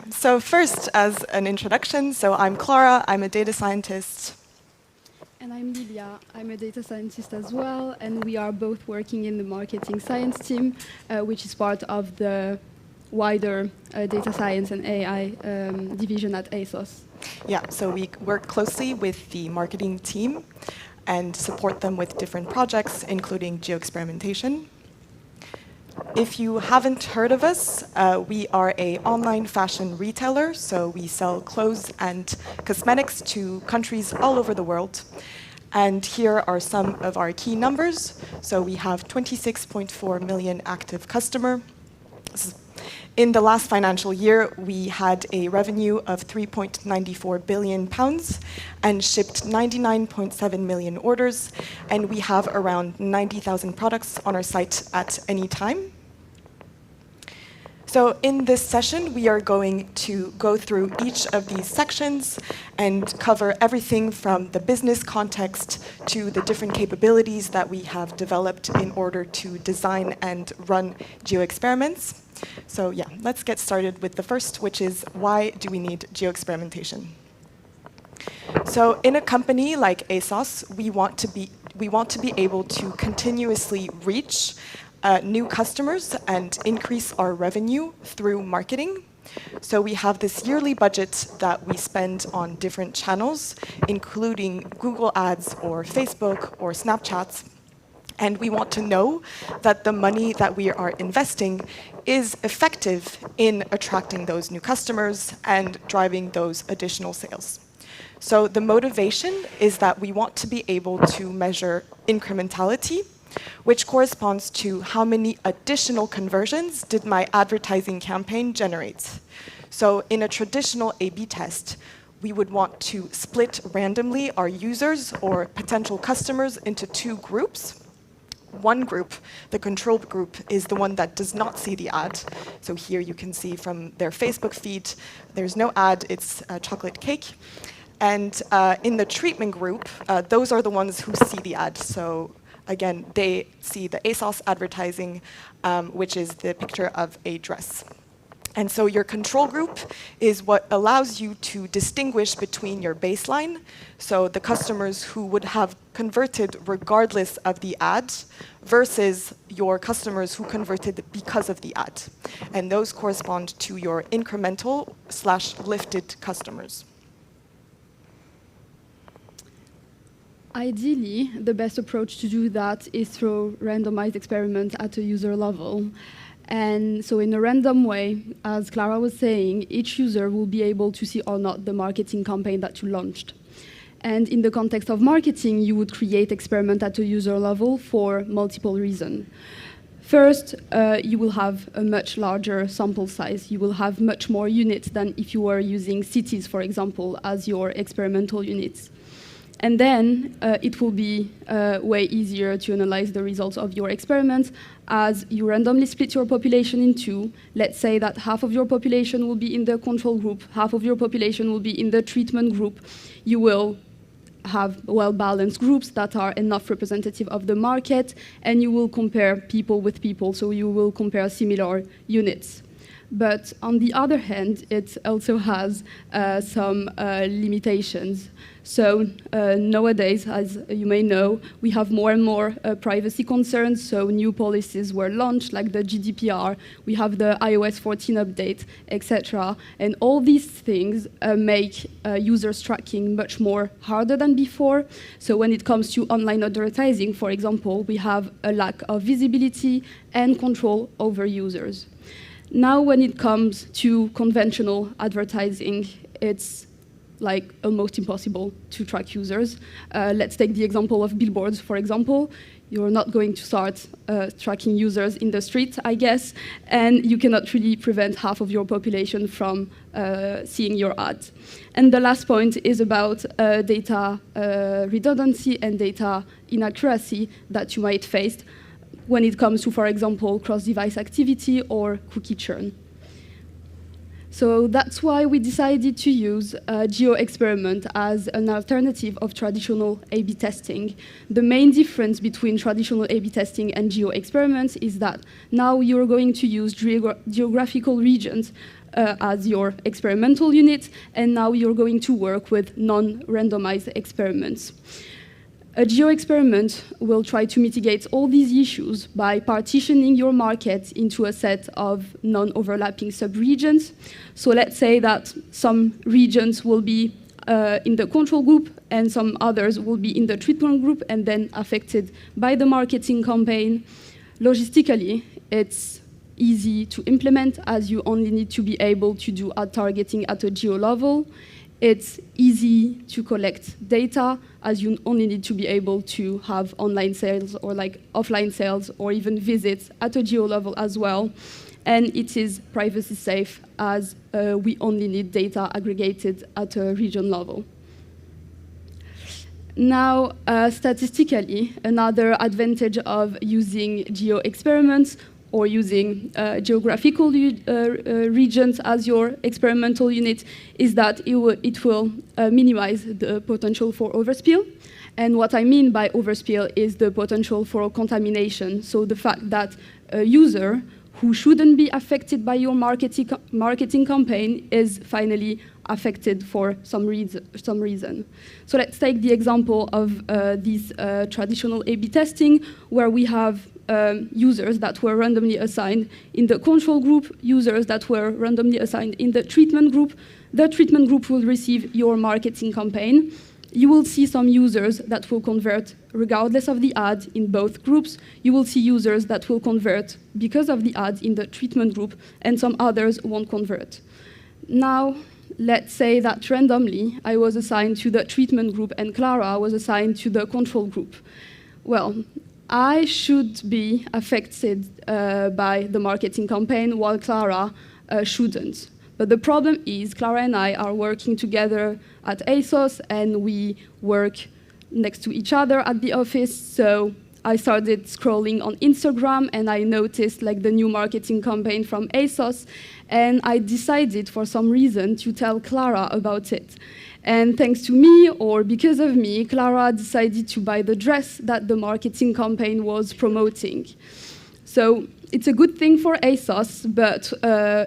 So first, as an introduction, so I'm Clara, I'm a data scientist. And I'm Lilia, I'm a data scientist as well, and we are both working in the marketing science team, which is part of the wider data science and AI division at ASOS. Yeah, so we work closely with the marketing team and support them with different projects, including Geo Experimentation. If you haven't heard of us, we are an online fashion retailer, so we sell clothes and cosmetics to countries all over the world. And here are some of our key numbers. So we have 26.4 million active customers. In the last financial year, we had a revenue of £3.94 billion and shipped 99.7 million orders, and we have around 90,000 products on our site at any time. So in this session, we are going to go through each of these sections and cover everything from the business context to the different capabilities that we have developed in order to design and run geo experiments. So yeah, let's get started with the first, which is why do we need geo experimentation? So in a company like ASOS, we want to be able to continuously reach new customers and increase our revenue through marketing. So we have this yearly budget that we spend on different channels, including Google Ads or Facebook or Snapchat. And we want to know that the money that we are investing is effective in attracting those new customers and driving those additional sales. So the motivation is that we want to be able to measure incrementality, which corresponds to how many additional conversions did my advertising campaign generate. So in a traditional A/B test, we would want to split randomly our users or potential customers into two groups. One group, the control group, is the one that does not see the ad. So here you can see from their Facebook feed, there's no ad, it's a chocolate cake. And in the treatment group, those are the ones who see the ad. So again, they see the ASOS advertising, which is the picture of a dress. And so your control group is what allows you to distinguish between your baseline, so the customers who would have converted regardless of the ad, versus your customers who converted because of the ad. And those correspond to your incremental/lifted customers. Ideally, the best approach to do that is through randomized experiments at a user level. And so in a random way, as Clara was saying, each user will be able to see or not the marketing campaign that you launched. And in the context of marketing, you would create experiment at a user level for multiple reasons. First, you will have a much larger sample size. You will have much more units than if you were using cities, for example, as your experimental units. And then it will be way easier to analyze the results of your experiments as you randomly split your population in two. Let's say that half of your population will be in the control group, half of your population will be in the treatment group. You will have well-balanced groups that are enough representative of the market, and you will compare people with people, so you will compare similar units. But on the other hand, it also has some limitations. So nowadays, as you may know, we have more and more privacy concerns. So new policies were launched, like the GDPR. We have the iOS 14 update, etc. And all these things make users tracking much more harder than before. So when it comes to online advertising, for example, we have a lack of visibility and control over users. Now, when it comes to conventional advertising, it's like almost impossible to track users. Let's take the example of billboards, for example. You're not going to start tracking users in the street, I guess, and you cannot really prevent half of your population from seeing your ads. And the last point is about data redundancy and data inaccuracy that you might face when it comes to, for example, cross-device activity or cookie churn. So that's why we decided to use Geo Experiment as an alternative of traditional A/B testing. The main difference between traditional A/B testing and Geo Experiments is that now you're going to use geographical regions as your experimental unit, and now you're going to work with non-randomized experiments. A geo-experiment will try to mitigate all these issues by partitioning your market into a set of non-overlapping subregions. So let's say that some regions will be in the control group and some others will be in the treatment group and then affected by the marketing campaign. Logistically, it's easy to implement as you only need to be able to do ad targeting at a geo level. It's easy to collect data as you only need to be able to have online sales or like offline sales or even visits at a geo level as well. And it is privacy safe as we only need data aggregated at a region level. Now, statistically, another advantage of using geo experiments or using geographical regions as your experimental unit is that it will minimize the potential for overspill. And what I mean by overspill is the potential for contamination. So the fact that a user who shouldn't be affected by your marketing campaign is finally affected for some reason. So let's take the example of this traditional A/B testing where we have users that were randomly assigned in the control group, users that were randomly assigned in the treatment group. The treatment group will receive your marketing campaign. You will see some users that will convert regardless of the ad in both groups. You will see users that will convert because of the ad in the treatment group, and some others won't convert. Now, let's say that randomly I was assigned to the treatment group and Clara was assigned to the control group. Well, I should be affected by the marketing campaign while Clara shouldn't. But the problem is Clara and I are working together at ASOS and we work next to each other at the office. So I started scrolling on Instagram and I noticed like the new marketing campaign from ASOS, and I decided for some reason to tell Clara about it. And thanks to me, or because of me, Clara decided to buy the dress that the marketing campaign was promoting. So it's a good thing for ASOS, but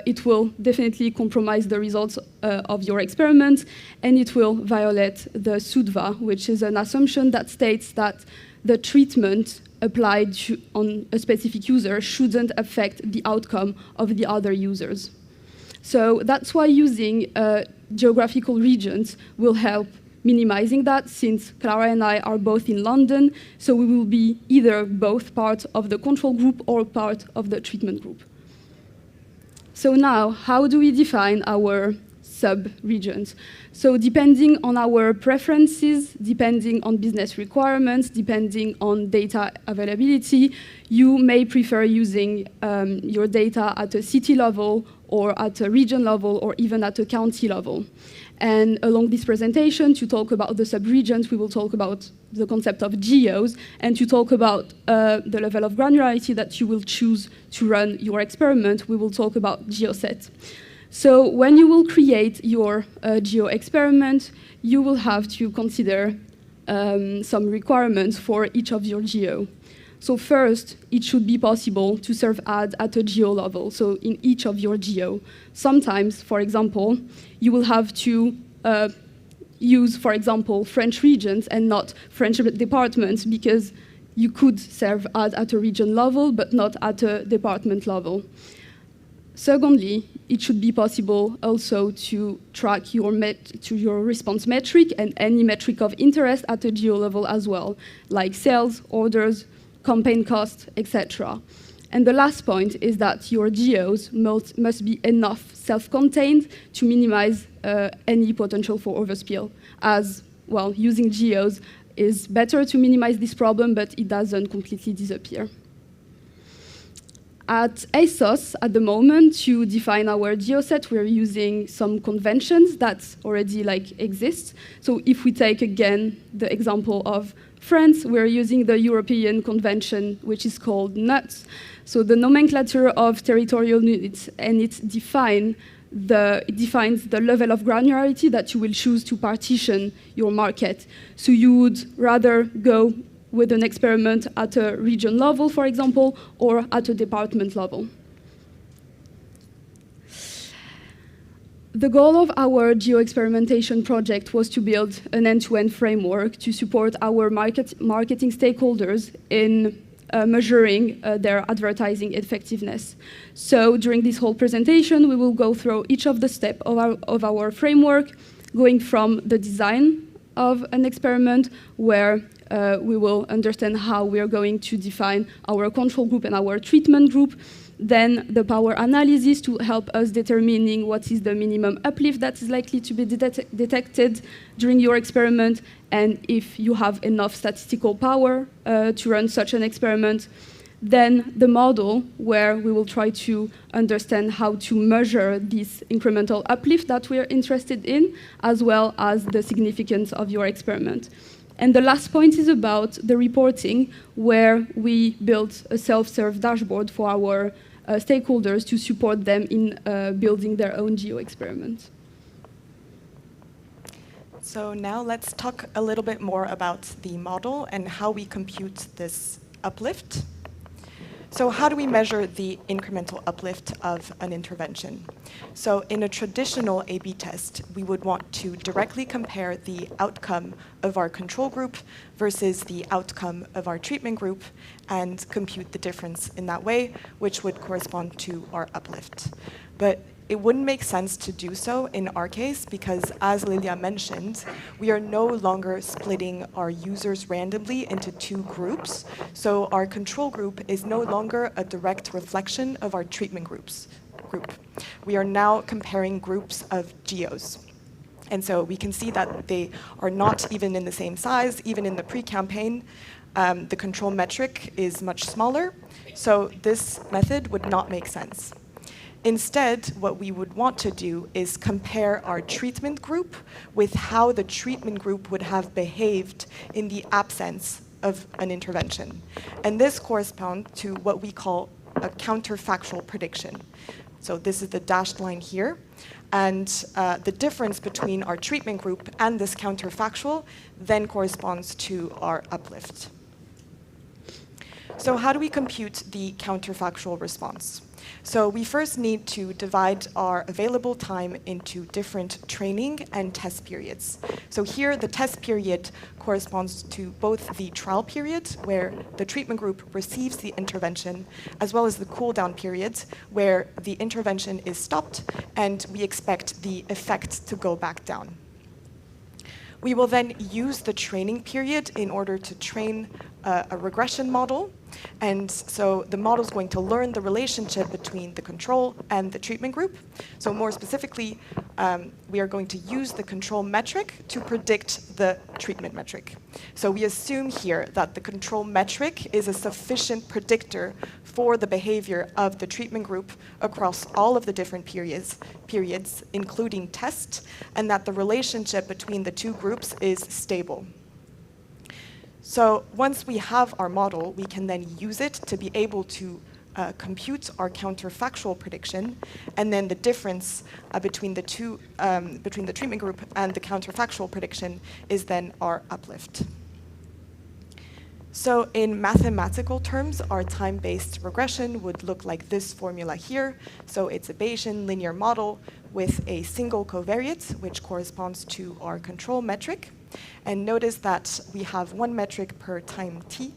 it will definitely compromise the results of your experiment, and it will violate the SUDVA, which is an assumption that states that the treatment applied on a specific user shouldn't affect the outcome of the other users. So that's why using geographical regions will help minimizing that, since Clara and I are both in London, so we will be either both part of the control group or part of the treatment group. So now, how do we define our sub-regions? So depending on our preferences, depending on business requirements, depending on data availability, you may prefer using your data at a city level or at a region level or even at a county level. And along this presentation, to talk about the subregions, we will talk about the concept of geos, and to talk about the level of granularity that you will choose to run your experiment, we will talk about geoset. So when you will create your geo experiment, you will have to consider some requirements for each of your geo. So first, it should be possible to serve ads at a geo level, so in each of your geo. Sometimes, for example, you will have to use, for example, French regions and not French departments, because you could serve ads at a region level, but not at a department level. Secondly, it should be possible also to track your response metric and any metric of interest at a geo level as well, like sales, orders, campaign costs, etc. And the last point is that your geos must be enough self-contained to minimize any potential for overspill, as, well, using geos is better to minimize this problem, but it doesn't completely disappear. At ASOS, at the moment, to define our geoset, we're using some conventions that already exist. So if we take again the example of France, we're using the European convention, which is called NUTS. So the nomenclature of territorial units, and it defines it defines the level of granularity that you will choose to partition your market. So you would rather go with an experiment at a region level, for example, or at a department level. The goal of our Geo Experimentation project was to build an end-to-end framework to support our marketing stakeholders in measuring their advertising effectiveness. So during this whole presentation, we will go through each of the steps of our framework, going from the design of an experiment, where we will understand how we are going to define our control group and our treatment group, then the power analysis to help us determining what is the minimum uplift that is likely to be detected during your experiment, and if you have enough statistical power to run such an experiment. Then the model, where we will try to understand how to measure this incremental uplift that we are interested in, as well as the significance of your experiment. And the last point is about the reporting, where we built a self-serve dashboard for our stakeholders to support them in building their own geo experiment. So now let's talk a little bit more about the model and how we compute this uplift. So how do we measure the incremental uplift of an intervention? So in a traditional A/B test, we would want to directly compare the outcome of our control group versus the outcome of our treatment group and compute the difference in that way, which would correspond to our uplift. But it wouldn't make sense to do so in our case because, as Lilia mentioned, we are no longer splitting our users randomly into two groups. So our control group is no longer a direct reflection of our treatment group. We are now comparing groups of geos. And so we can see that they are not even in the same size. Even in the pre-campaign, the control metric is much smaller. So this method would not make sense. Instead, what we would want to do is compare our treatment group with how the treatment group would have behaved in the absence of an intervention. And this corresponds to what we call a counterfactual prediction. So this is the dashed line here. And the difference between our treatment group and this counterfactual then corresponds to our uplift. So how do we compute the counterfactual response? So we first need to divide our available time into different training and test periods. So here, the test period corresponds to both the trial period, where the treatment group receives the intervention, as well as the cool down period, where the intervention is stopped and we expect the effect to go back down. We will then use the training period in order to train a regression model. And so the model is going to learn the relationship between the control and the treatment group. So more specifically, we are going to use the control metric to predict the treatment metric. So we assume here that the control metric is a sufficient predictor for the behavior of the treatment group across all of the different periods, including test, and that the relationship between the two groups is stable. So once we have our model, we can then use it to be able to compute our counterfactual prediction, and then the difference between the treatment group and the counterfactual prediction is then our uplift. So in mathematical terms, our time-based regression would look like this formula here. So it's a Bayesian linear model with a single covariate, which corresponds to our control metric. And notice that we have one metric per time t.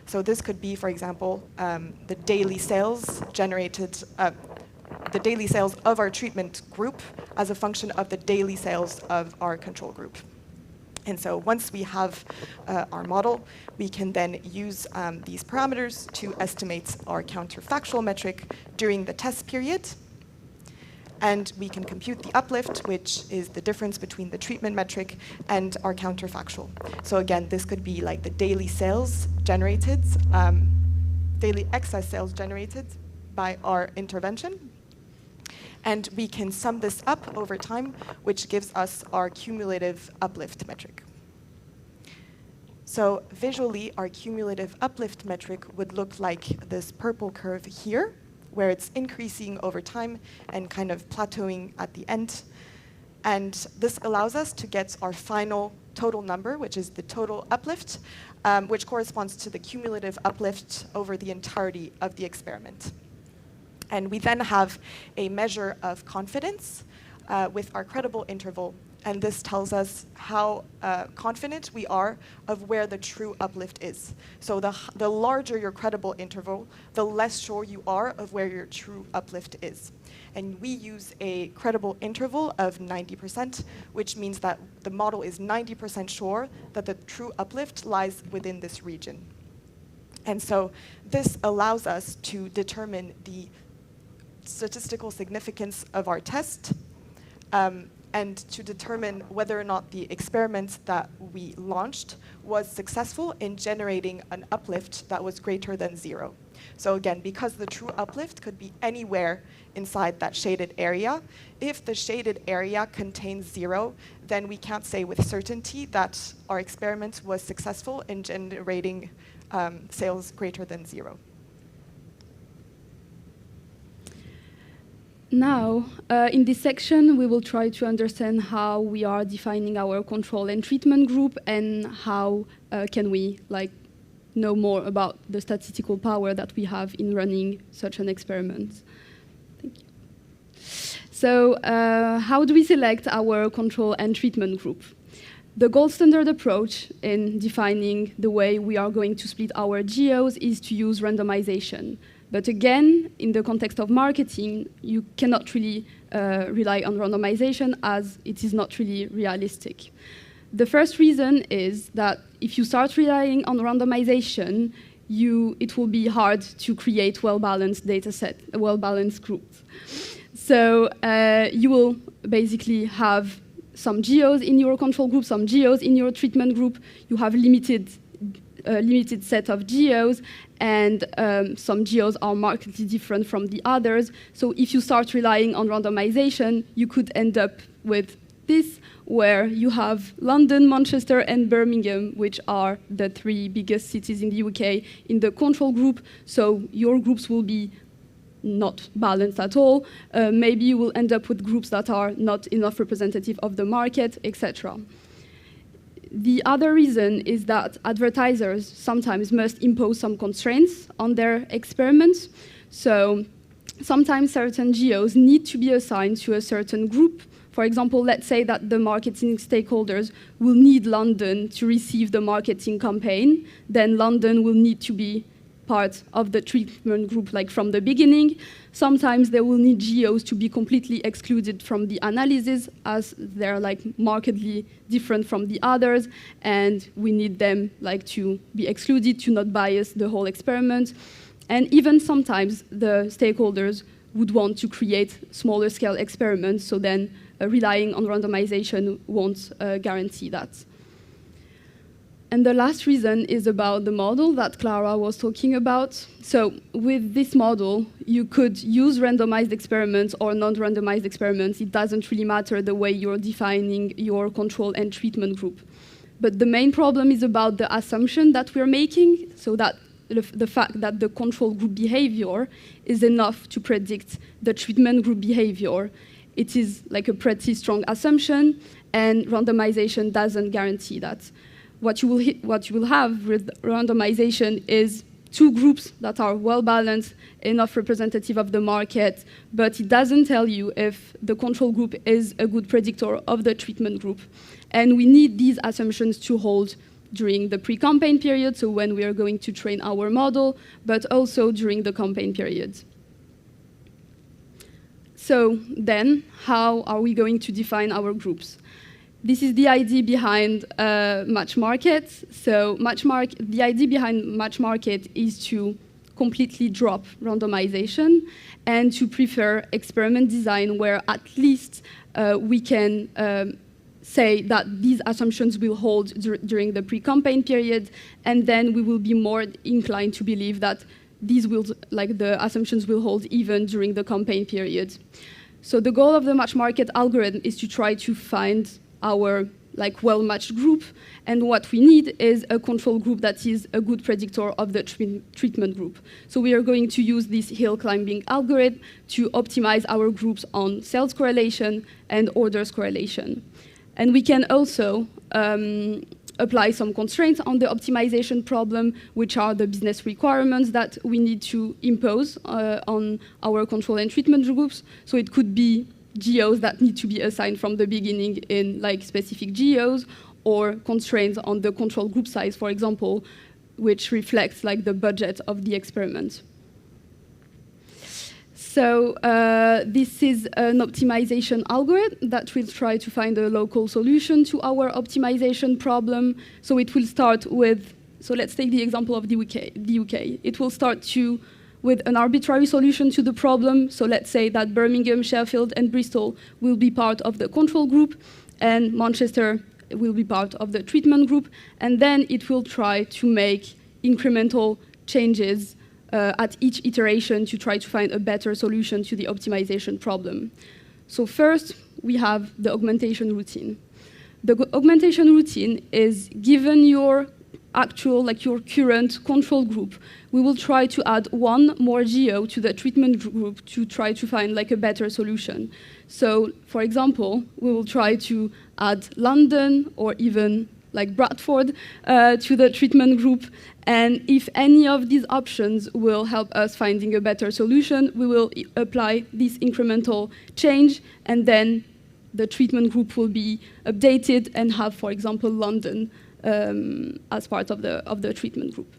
So this could be, for example, the daily sales generated, the daily sales of our treatment group as a function of the daily sales of our control group. And so once we have our model, we can then use these parameters to estimate our counterfactual metric during the test period. And we can compute the uplift, which is the difference between the treatment metric and our counterfactual. So again, this could be like the daily sales generated, daily excess sales generated by our intervention. And we can sum this up over time, which gives us our cumulative uplift metric. So visually, our cumulative uplift metric would look like this purple curve here. where it's increasing over time and kind of plateauing at the end. And this allows us to get our final total number, which is the total uplift, which corresponds to the cumulative uplift over the entirety of the experiment. And we then have a measure of confidence with our credible interval. And this tells us how confident we are of where the true uplift is. So the larger your credible interval, the less sure you are of where your true uplift is. And we use a credible interval of 90%, which means that the model is 90% sure that the true uplift lies within this region. And so this allows us to determine the statistical significance of our test, and to determine whether or not the experiment that we launched was successful in generating an uplift that was greater than 0. So again, because the true uplift could be anywhere inside that shaded area, if the shaded area contains 0, then we can't say with certainty that our experiment was successful in generating sales greater than 0. Now, in this section, we will try to understand how we are defining our control and treatment group, and how can we know more about the statistical power that we have in running such an experiment. Thank you. So, how do we select our control and treatment group? The gold standard approach in defining the way we are going to split our geos is to use randomization. But again, in the context of marketing, you cannot really rely on randomization, as it is not really realistic. The first reason is that if you start relying on randomization, it will be hard to create well-balanced data set, a well-balanced group. So you will basically have some geos in your control group, some geos in your treatment group. You have limited set of geos, and some geos are markedly different from the others. So if you start relying on randomization, you could end up with this, where you have London, Manchester, and Birmingham, which are the 3 biggest cities in the UK, in the control group. So your groups will be not balanced at all. Maybe you will end up with groups that are not enough representative of the market, etc. The other reason is that advertisers sometimes must impose some constraints on their experiments. So sometimes certain geos need to be assigned to a certain group. For example, let's say that the marketing stakeholders will need London to receive the marketing campaign. Then London will need to be part of the treatment group from the beginning. Sometimes they will need geos to be completely excluded from the analysis, as they're markedly different from the others, and we need them to be excluded to not bias the whole experiment. And even sometimes the stakeholders would want to create smaller scale experiments, so then relying on randomization won't guarantee that. And the last reason is about the model that Clara was talking about. So with this model, you could use randomized experiments or non-randomized experiments. It doesn't really matter the way you're defining your control and treatment group. But the main problem is about the assumption that we're making, so that the fact that the control group behavior is enough to predict the treatment group behavior. It is a pretty strong assumption, and randomization doesn't guarantee that. What you will have with randomization is 2 groups that are well-balanced, enough representative of the market, but it doesn't tell you if the control group is a good predictor of the treatment group. And we need these assumptions to hold during the pre-campaign period, so when we are going to train our model, but also during the campaign period. So then, how are we going to define our groups? This is the idea behind match markets. So the idea behind match market is to completely drop randomization and to prefer experiment design where at least we can say that these assumptions will hold during the pre-campaign period, and then we will be more inclined to believe that the assumptions will hold even during the campaign period. So the goal of the match market algorithm is to try to find our like well-matched group, and what we need is a control group that is a good predictor of the treatment group. So we are going to use this hill climbing algorithm to optimize our groups on sales correlation and orders correlation. And we can also apply some constraints on the optimization problem, which are the business requirements that we need to impose on our control and treatment groups. So it could be geos that need to be assigned from the beginning in like specific geos, or constraints on the control group size, for example, which reflects like the budget of the experiment. So this is an optimization algorithm that will try to find a local solution to our optimization problem. So it will start with, so let's take the example of the UK. It will start with an arbitrary solution to the problem. So let's say that Birmingham, Sheffield, and Bristol will be part of the control group, and Manchester will be part of the treatment group. And then it will try to make incremental changes at each iteration to try to find a better solution to the optimization problem. So first, we have the augmentation routine. The augmentation routine is, given your actual, like your current control group, we will try to add one more geo to the treatment group to try to find like a better solution. So, for example, we will try to add London or even like Bradford to the treatment group. And if any of these options will help us finding a better solution, we will apply this incremental change, and then the treatment group will be updated and have, for example, London as part of the treatment group.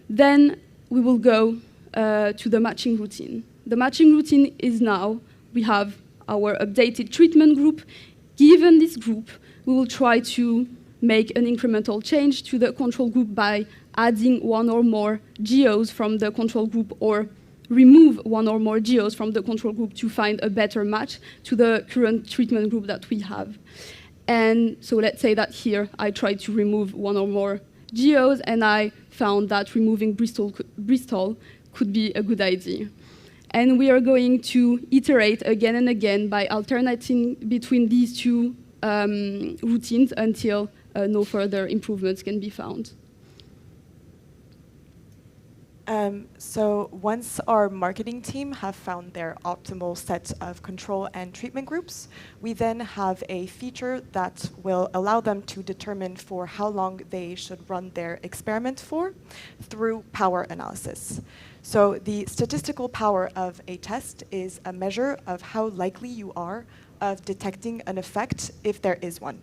Then we will go to the matching routine. The matching routine is now, we have our updated treatment group. Given this group, we will try to make an incremental change to the control group by adding one or more geos from the control group, or remove one or more geos from the control group to find a better match to the current treatment group that we have. And so let's say that here I tried to remove one or more geos, and I found that removing Bristol could be a good idea. And we are going to iterate again and again by alternating between these two routines until no further improvements can be found. So once our marketing team have found their optimal set of control and treatment groups, we then have a feature that will allow them to determine for how long they should run their experiment for through power analysis. So the statistical power of a test is a measure of how likely you are of detecting an effect if there is one.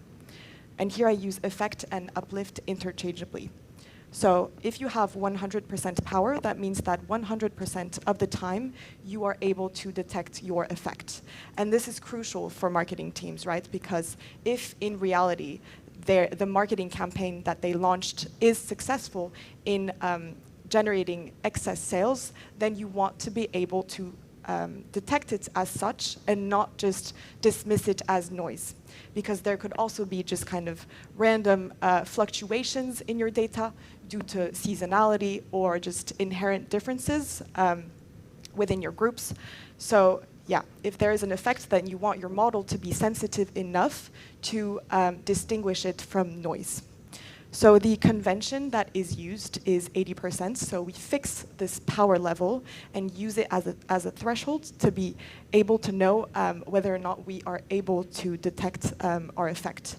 And here I use effect and uplift interchangeably. So if you have 100% power, that means that 100% of the time you are able to detect your effect. And this is crucial for marketing teams, right? Because if in reality the marketing campaign that they launched is successful in generating excess sales, then you want to be able to detect it as such and not just dismiss it as noise. Because there could also be just kind of random fluctuations in your data due to seasonality or just inherent differences within your groups. So yeah, if there is an effect, then you want your model to be sensitive enough to distinguish it from noise. So the convention that is used is 80%. So we fix this power level and use it as a threshold to be able to know whether or not we are able to detect our effect.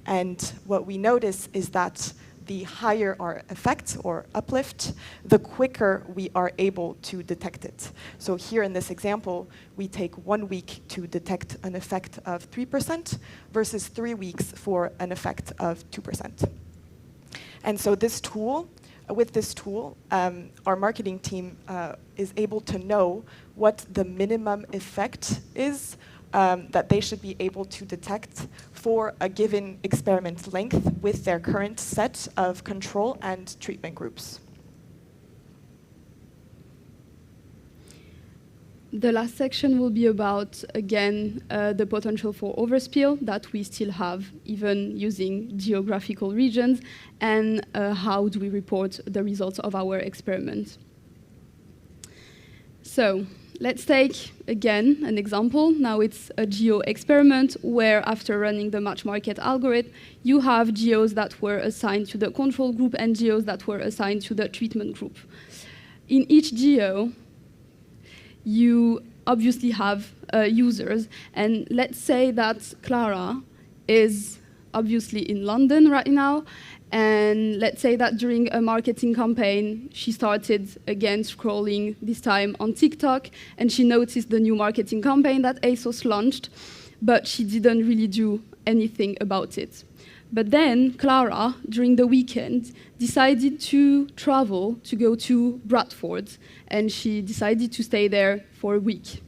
And what we notice is that the higher our effect or uplift, the quicker we are able to detect it. So here in this example, we take 1 week to detect an effect of 3% versus 3 weeks for an effect of 2%. And so with this tool, our marketing team is able to know what the minimum effect is that they should be able to detect for a given experiment length with their current set of control and treatment groups. The last section will be about, again, the potential for overspill that we still have, even using geographical regions, and how do we report the results of our experiment. So, let's take, again, an example. Now it's a geo experiment where after running the match market algorithm, you have geos that were assigned to the control group and geos that were assigned to the treatment group. In each geo, you obviously have users. And let's say that Clara is obviously in London right now. And let's say that during a marketing campaign, she started again scrolling, this time on TikTok, and she noticed the new marketing campaign that ASOS launched, but she didn't really do anything about it. But then Clara, during the weekend, decided to travel to go to Bradford, and she decided to stay there for a week.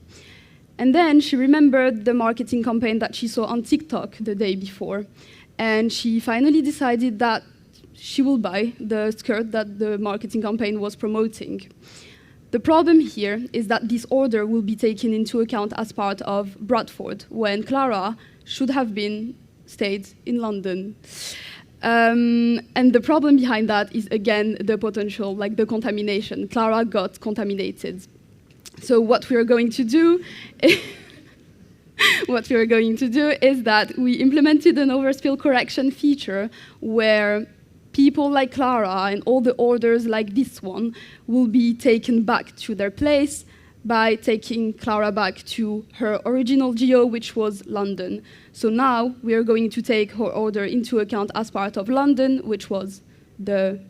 And then she remembered the marketing campaign that she saw on TikTok the day before. And she finally decided that she will buy the skirt that the marketing campaign was promoting. The problem here is that this order will be taken into account as part of Bradford, when Clara should have been stayed in London. And the problem behind that is, again, the potential, like the contamination. Clara got contaminated. So what we are going to do is that we implemented an overspill correction feature where people like Clara and all the orders like this one will be taken back to their place by taking Clara back to her original geo, which was London. So now we are going to take her order into account as part of London, which was the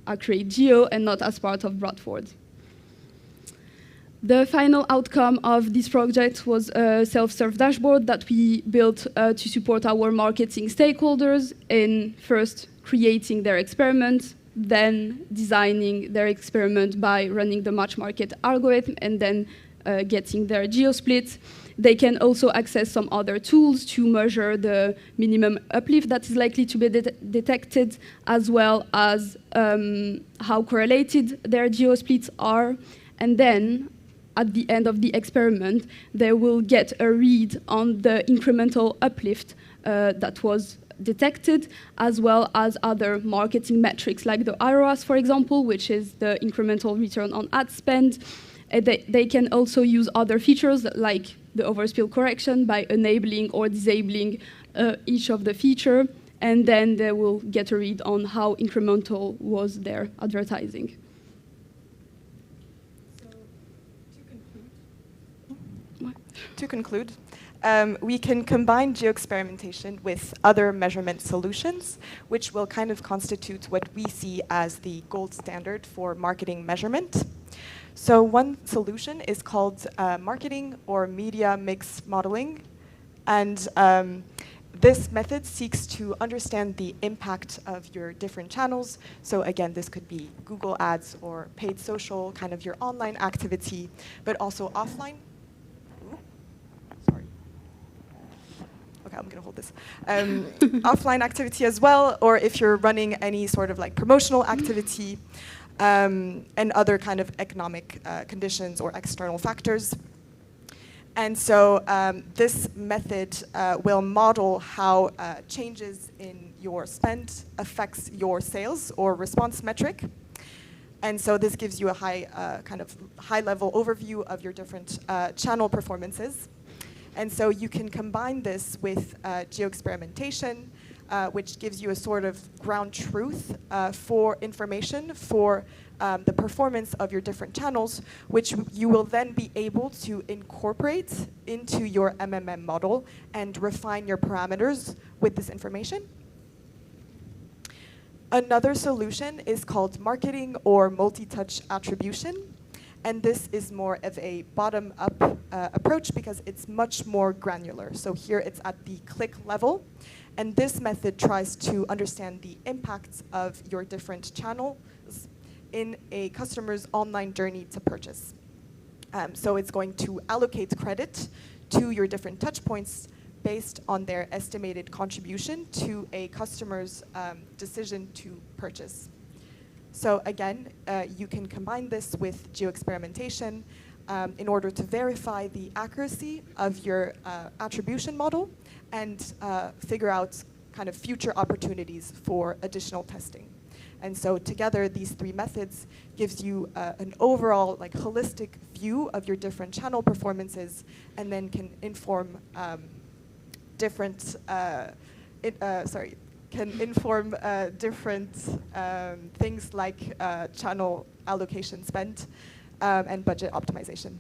accurate geo, and not as part of Bradford. The final outcome of this project was a self-serve dashboard that we built to support our marketing stakeholders in first creating their experiment, then designing their experiment by running the match market algorithm, and then getting their geo-split. They can also access some other tools to measure the minimum uplift that is likely to be detected, as well as how correlated their geo-splits are. And then, at the end of the experiment, they will get a read on the incremental uplift that was detected, as well as other marketing metrics like the ROAS, for example, which is the incremental return on ad spend. They can also use other features like the overspill correction by enabling or disabling each of the feature, and then they will get a read on how incremental was their advertising. To conclude, we can combine geo-experimentation with other measurement solutions, which will kind of constitute what we see as the gold standard for marketing measurement. So one solution is called marketing or media mix modeling. And this method seeks to understand the impact of your different channels. So again, this could be Google Ads or paid social, kind of your online activity, but also offline. Okay, I'm going to hold this. Offline activity as well, or if you're running any sort of like promotional activity and other kind of economic conditions or external factors. And so this method will model how changes in your spend affects your sales or response metric. And so this gives you a high-level overview of your different channel performances. And so you can combine this with geo-experimentation, which gives you a sort of ground truth for information for the performance of your different channels, which you will then be able to incorporate into your MMM model and refine your parameters with this information. Another solution is called marketing or multi-touch attribution. And this is more of a bottom-up approach because it's much more granular. So here it's at the click level. And this method tries to understand the impacts of your different channels in a customer's online journey to purchase. So it's going to allocate credit to your different touch points based on their estimated contribution to a customer's decision to purchase. So again, you can combine this with geo-experimentation in order to verify the accuracy of your attribution model and figure out kind of future opportunities for additional testing. And so together, these three methods gives you an overall holistic view of your different channel performances, and then can inform different things like channel allocation spend and budget optimization.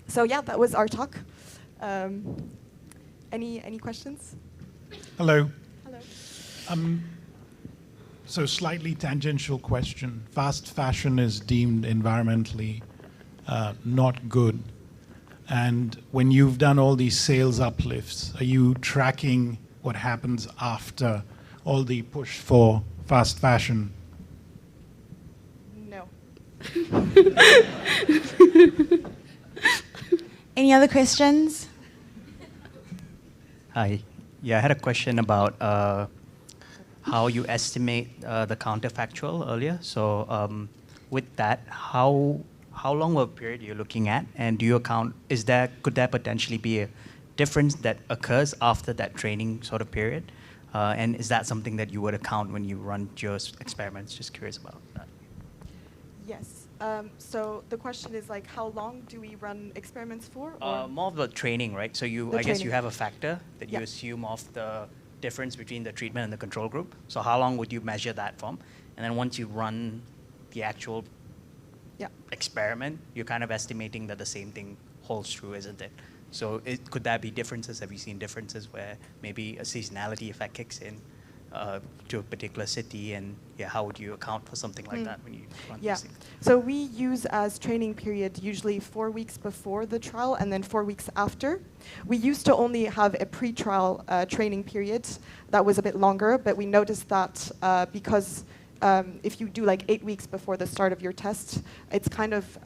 So yeah, that was our talk. Any questions? Hello. Hello. So slightly tangential question. Fast fashion is deemed environmentally not good. And when you've done all these sales uplifts, are you tracking what happens after all the push for fast fashion? No. Any other questions? Hi. Yeah, I had a question about how you estimate the counterfactual earlier. So with that, how long of a period are you looking at? And do you account, could there potentially be a difference that occurs after that training sort of period? And is that something that you would account when you run Geo experiments? Just curious about that. Yes. So the question is how long do we run experiments for? More of the training, right? So I guess you have a factor that you assume of the difference between the treatment and the control group. So how long would you measure that from? And then once you run the actual experiment, you're kind of estimating that the same thing holds true, isn't it? So could there be differences? Have you seen differences where maybe a seasonality effect kicks in to a particular city, and how would you account for something like that when you run these things? So we use as training period usually 4 weeks before the trial and then 4 weeks after. We used to only have a pre-trial training period that was a bit longer, but we noticed that because if you do 8 weeks before the start of your test, it's kind of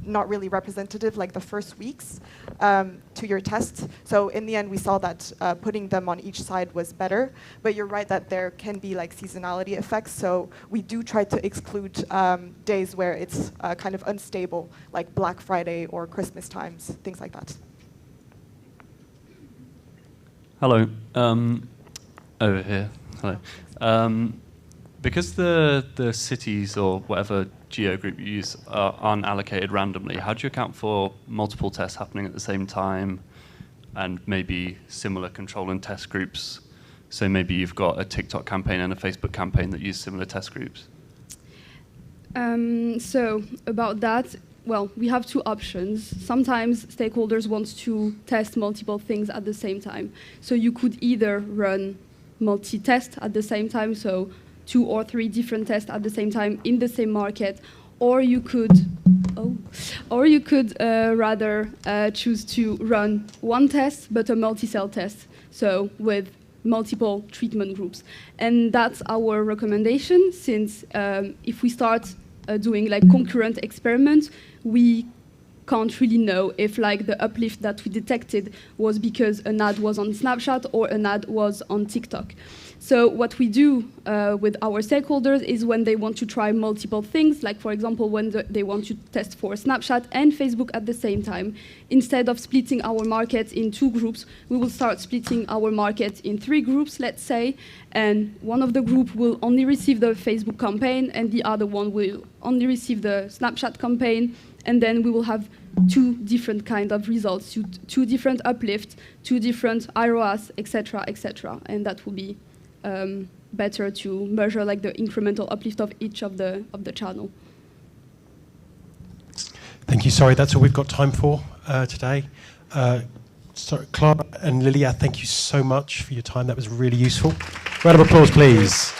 not really representative the first weeks to your test. So in the end, we saw that putting them on each side was better. But you're right that there can be seasonality effects. So we do try to exclude days where it's kind of unstable, like Black Friday or Christmas times, things like that. Hello. Over here. Hello. Because the cities or whatever geo group you use aren't allocated randomly, how do you account for multiple tests happening at the same time and maybe similar control and test groups? So maybe you've got a TikTok campaign and a Facebook campaign that use similar test groups. So about that, well, we have two options. Sometimes stakeholders want to test multiple things at the same time. So you could either run multi-test at the same time, so 2 or 3 different tests at the same time in the same market, or you could rather choose to run one test but a multi-cell test, so with multiple treatment groups. And that's our recommendation, since if we start doing concurrent experiments, we can't really know if the uplift that we detected was because an ad was on Snapchat or an ad was on TikTok. So what we do with our stakeholders is when they want to try multiple things, like for example when they want to test for Snapchat and Facebook at the same time, instead of splitting our market in 2 groups, we will start splitting our market in 3 groups, let's say, and one of the group will only receive the Facebook campaign and the other one will only receive the Snapchat campaign, and then we will have 2 different kind of results, 2 different uplifts, 2 different ROAS, etc., etc., and that will be better to measure the incremental uplift of each of the channel. Thank you. Sorry, that's all we've got time for today. Sorry, Clara and Lilia, thank you so much for your time. That was really useful. Round of applause, please.